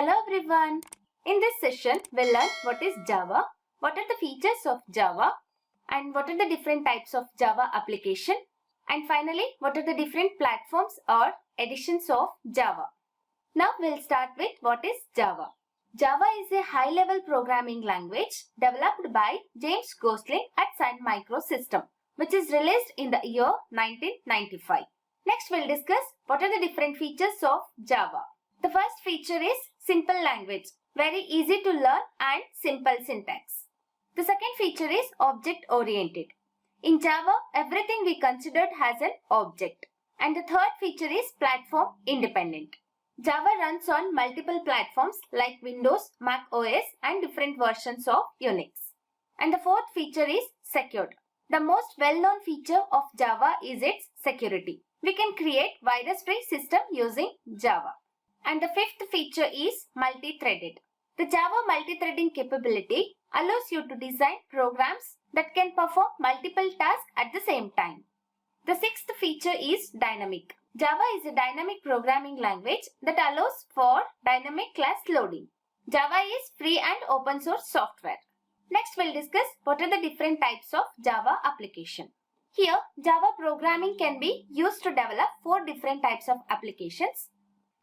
Hello everyone. In this session, we'll learn what is Java, what are the features of Java, and what are the different types of Java application, and finally, what are the different platforms or editions of Java. Now we'll start with what is Java. Java is a high-level programming language developed by James Gosling at Sun Microsystems, which is released in the year 1995. Next, we'll discuss what are the different features of Java. The first feature is simple language, very easy to learn and simple syntax. The second feature is object-oriented. In Java, everything we considered has an object. And the third feature is platform independent. Java runs on multiple platforms like Windows, Mac OS and different versions of Unix. And the fourth feature is secured. The most well-known feature of Java is its security. We can create virus-free system using Java. And the fifth feature is multi-threaded. The Java multi-threading capability allows you to design programs that can perform multiple tasks at the same time. The sixth feature is dynamic. Java is a dynamic programming language that allows for dynamic class loading. Java is free and open source software. Next, we'll discuss what are the different types of Java application. Here, Java programming can be used to develop 4 different types of applications.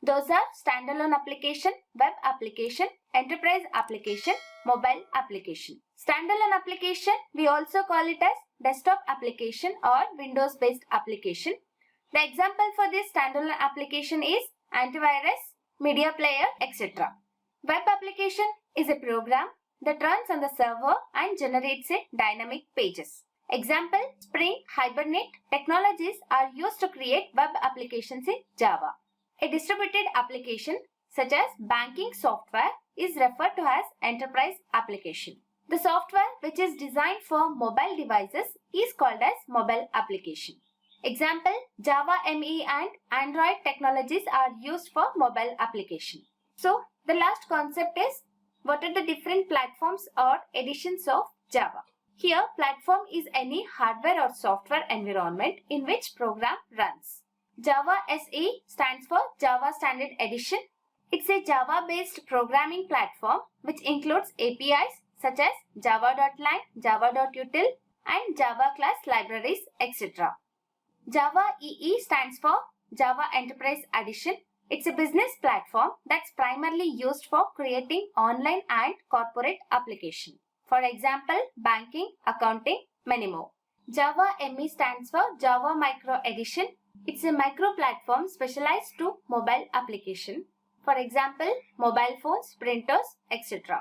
Those are standalone application, web application, enterprise application, mobile application. Standalone application, we also call it as desktop application or Windows-based application. The example for this standalone application is antivirus, media player, etc. Web application is a program that runs on the server and generates a dynamic pages. Example, Spring, Hibernate technologies are used to create web applications in Java. A distributed application such as banking software is referred to as enterprise application. The software which is designed for mobile devices is called as mobile application. Example, Java ME and Android technologies are used for mobile application. So, the last concept is what are the different platforms or editions of Java. Here, platform is any hardware or software environment in which program runs. Java SE stands for Java Standard Edition. It's a Java-based programming platform which includes APIs such as java.lang, java.util and Java class libraries, etc. Java EE stands for Java Enterprise Edition. It's a business platform that's primarily used for creating online and corporate application. For example, banking, accounting, many more. Java ME stands for Java Micro Edition. It's a micro platform specialized to mobile application. For example, mobile phones, printers, etc.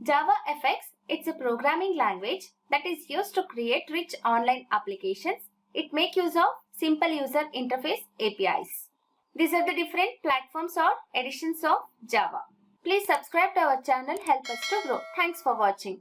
Java FX, it's a programming language that is used to create rich online applications. It makes use of simple user interface APIs. These are the different platforms or editions of Java. Please subscribe to our channel, help us to grow. Thanks for watching.